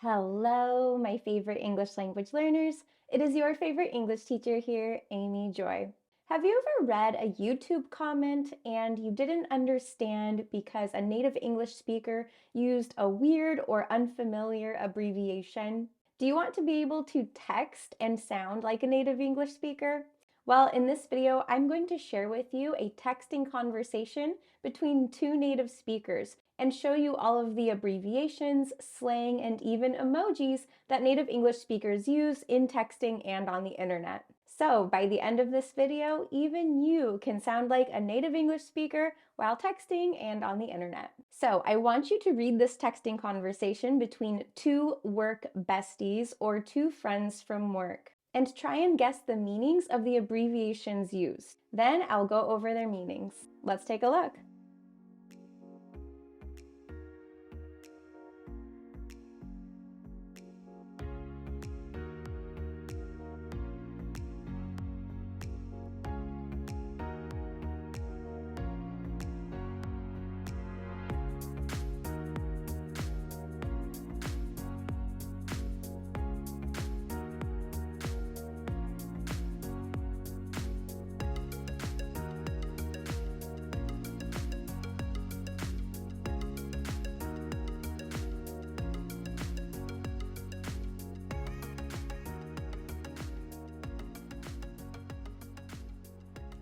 Hello, my favorite English language learners. It is your favorite English teacher here, Amy Joy. Have you ever read a YouTube comment and you didn't understand because a native English speaker used a weird or unfamiliar abbreviation? Do you want to be able to text and sound like a native English speaker? Well, in this video, I'm going to share with you a texting conversation between two native speakers and show you all of the abbreviations, slang, and even emojis that native English speakers use in texting and on the internet. So by the end of this video, even you can sound like a native English speaker while texting and on the internet. So I want you to read this texting conversation between two work besties or two friends from work and try and guess the meanings of the abbreviations used. Then I'll go over their meanings. Let's take a look.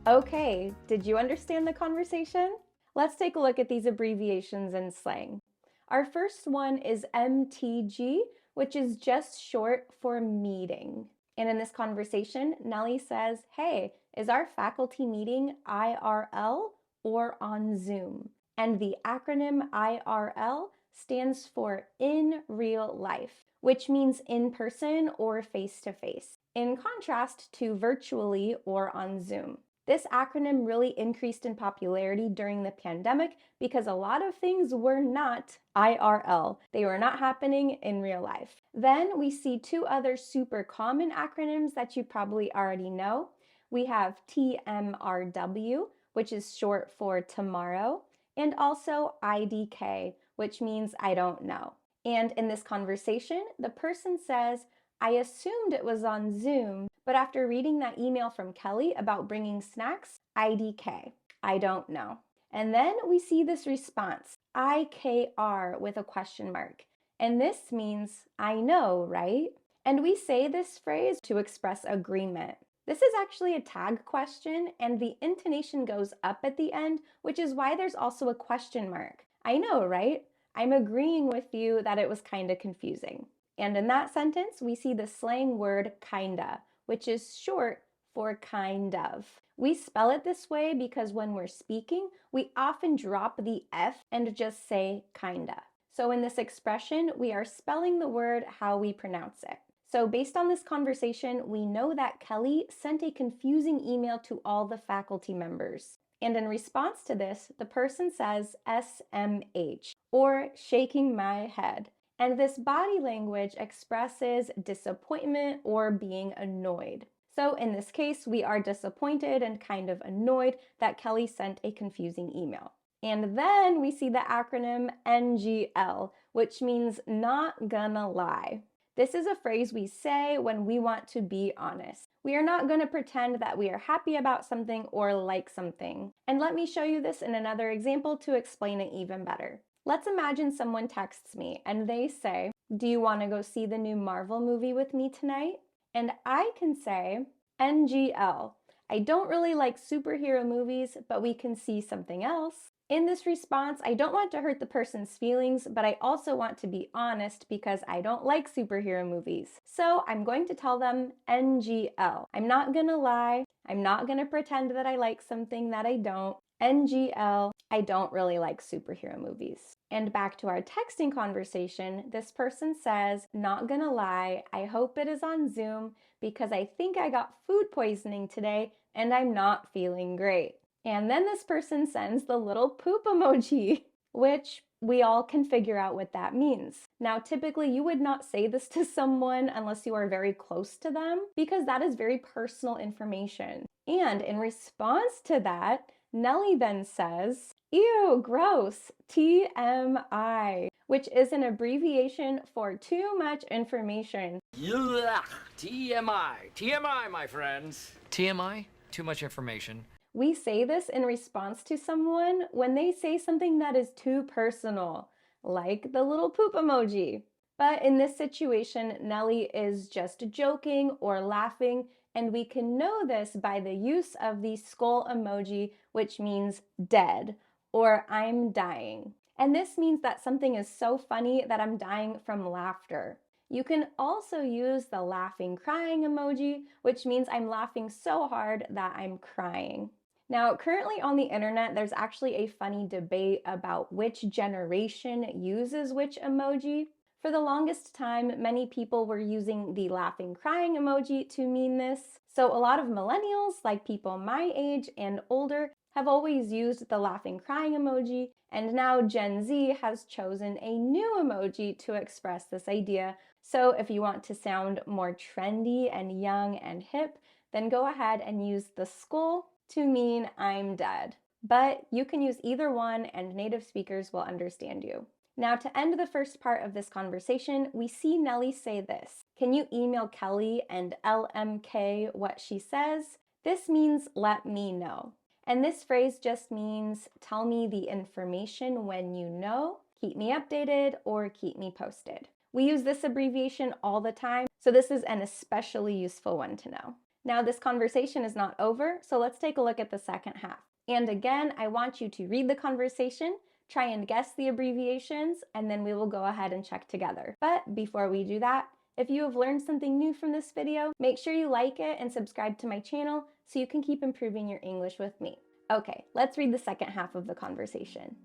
Okay, did you understand the conversation? Let's take a look at these abbreviations in slang. Our first one is MTG, which is just short for meeting. And in this conversation, Nellie says, hey, is our faculty meeting IRL or on Zoom? And the acronym IRL stands for in real life, which means in person or face-to-face, in contrast to virtually or on Zoom. This acronym really increased in popularity during the pandemic because a lot of things were not IRL. They were not happening in real life. Then we see two other super common acronyms that you probably already know. We have tmrw, which is short for tomorrow, and also IDK, which means I don't know. And in this conversation, the person says, I assumed it was on Zoom, but after reading that email from Kelly about bringing snacks, IDK, I don't know. And then we see this response, IKR with a question mark. And this means I know, right? And we say this phrase to express agreement. This is actually a tag question, and the intonation goes up at the end, which is why there's also a question mark. I know, right? I'm agreeing with you that it was kind of confusing. And in that sentence, we see the slang word kinda, which is short for kind of. We spell it this way because when we're speaking, we often drop the F and just say kinda. So in this expression, we are spelling the word how we pronounce it. So based on this conversation, we know that Kelly sent a confusing email to all the faculty members. And in response to this, the person says SMH, or shaking my head. And this body language expresses disappointment or being annoyed. So in this case, we are disappointed and kind of annoyed that Kelly sent a confusing email. And then we see the acronym NGL, which means not gonna lie. This is a phrase we say when we want to be honest. We are not going to pretend that we are happy about something or like something. And let me show you this in another example to explain it even better. Let's imagine someone texts me and they say, do you want to go see the new Marvel movie with me tonight? And I can say, NGL. I don't really like superhero movies, but we can see something else. In this response, I don't want to hurt the person's feelings, but I also want to be honest because I don't like superhero movies. So I'm going to tell them NGL. I'm not gonna lie. I'm not gonna pretend that I like something that I don't. NGL, I don't really like superhero movies. And back to our texting conversation, this person says, not gonna lie, I hope it is on Zoom because I think I got food poisoning today and I'm not feeling great. And then this person sends the little poop emoji, which we all can figure out what that means. Now, typically you would not say this to someone unless you are very close to them because that is very personal information. And in response to that, Nellie then says, Ew, gross. TMI, which is an abbreviation for too much information. Yuck, TMI. TMI, my friends. TMI? Too much information. We say this in response to someone when they say something that is too personal, like the little poop emoji. But in this situation, Nellie is just joking or laughing, and we can know this by the use of the skull emoji, which means dead, or I'm dying. And this means that something is so funny that I'm dying from laughter. You can also use the laughing crying emoji, which means I'm laughing so hard that I'm crying. Now, currently on the internet, there's actually a funny debate about which generation uses which emoji. For the longest time, many people were using the laughing crying emoji to mean this. So a lot of millennials, like people my age and older, have always used the laughing crying emoji, and now Gen Z has chosen a new emoji to express this idea. So if you want to sound more trendy and young and hip, then go ahead and use the skull to mean I'm dead. But you can use either one and native speakers will understand you. Now, to end the first part of this conversation, we see Nellie say this. Can you email Kelly and LMK what she says? This means let me know. And this phrase just means tell me the information when you know, keep me updated, or keep me posted. We use this abbreviation all the time, so this is an especially useful one to know. Now, this conversation is not over, so let's take a look at the second half. And again, I want you to read the conversation, try and guess the abbreviations, and then we will go ahead and check together. But before we do that, if you have learned something new from this video, make sure you like it and subscribe to my channel so you can keep improving your English with me. Okay, let's read the second half of the conversation.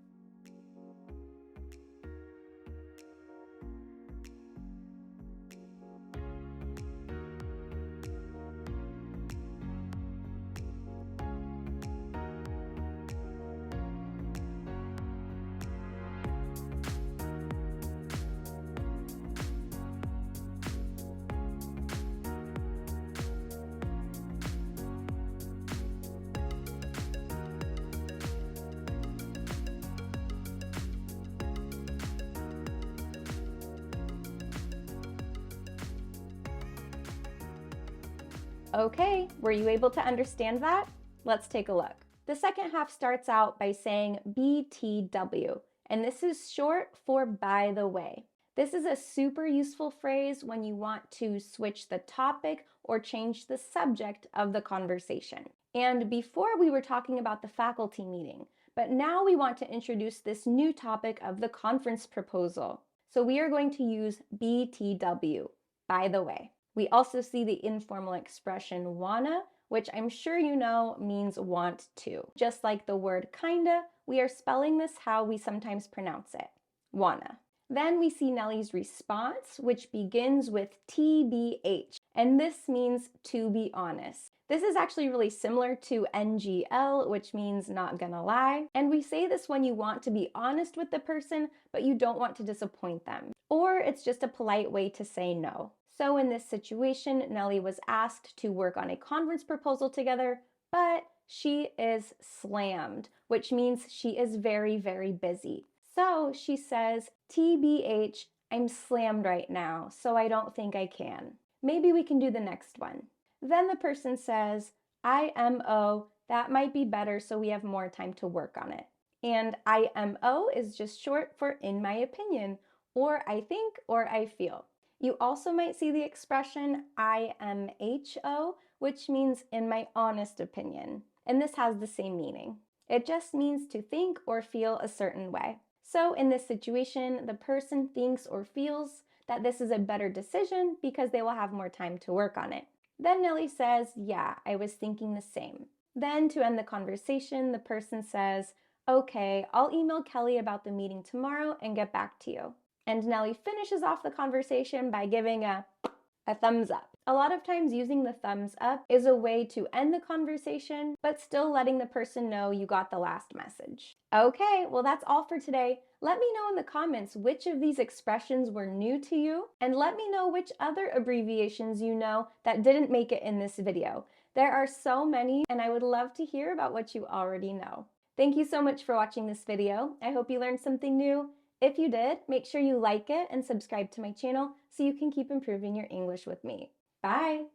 Okay, were you able to understand that? Let's take a look. The second half starts out by saying BTW, and this is short for by the way. This is a super useful phrase when you want to switch the topic or change the subject of the conversation. And before we were talking about the faculty meeting, but now we want to introduce this new topic of the conference proposal. So we are going to use BTW, by the way. We also see the informal expression wanna, which I'm sure you know means want to. Just like the word kinda, we are spelling this how we sometimes pronounce it, wanna. Then we see Nellie's response, which begins with TBH, and this means to be honest. This is actually really similar to NGL, which means not gonna lie. And we say this when you want to be honest with the person, but you don't want to disappoint them. Or it's just a polite way to say no. So in this situation, Nellie was asked to work on a conference proposal together, but she is slammed, which means she is very, very busy. So she says, TBH, I'm slammed right now, so I don't think I can. Maybe we can do the next one. Then the person says, IMO, that might be better so we have more time to work on it. And IMO is just short for in my opinion, or I think, or I feel. You also might see the expression IMHO, which means in my honest opinion, and this has the same meaning. It just means to think or feel a certain way. So in this situation, the person thinks or feels that this is a better decision because they will have more time to work on it. Then Nellie says, yeah, I was thinking the same. Then to end the conversation, the person says, okay, I'll email Kelly about the meeting tomorrow and get back to you. And Nellie finishes off the conversation by giving a thumbs up. A lot of times using the thumbs up is a way to end the conversation, but still letting the person know you got the last message. Okay, well that's all for today. Let me know in the comments which of these expressions were new to you, and let me know which other abbreviations you know that didn't make it in this video. There are so many, and I would love to hear about what you already know. Thank you so much for watching this video. I hope you learned something new. If you did, make sure you like it and subscribe to my channel so you can keep improving your English with me. Bye!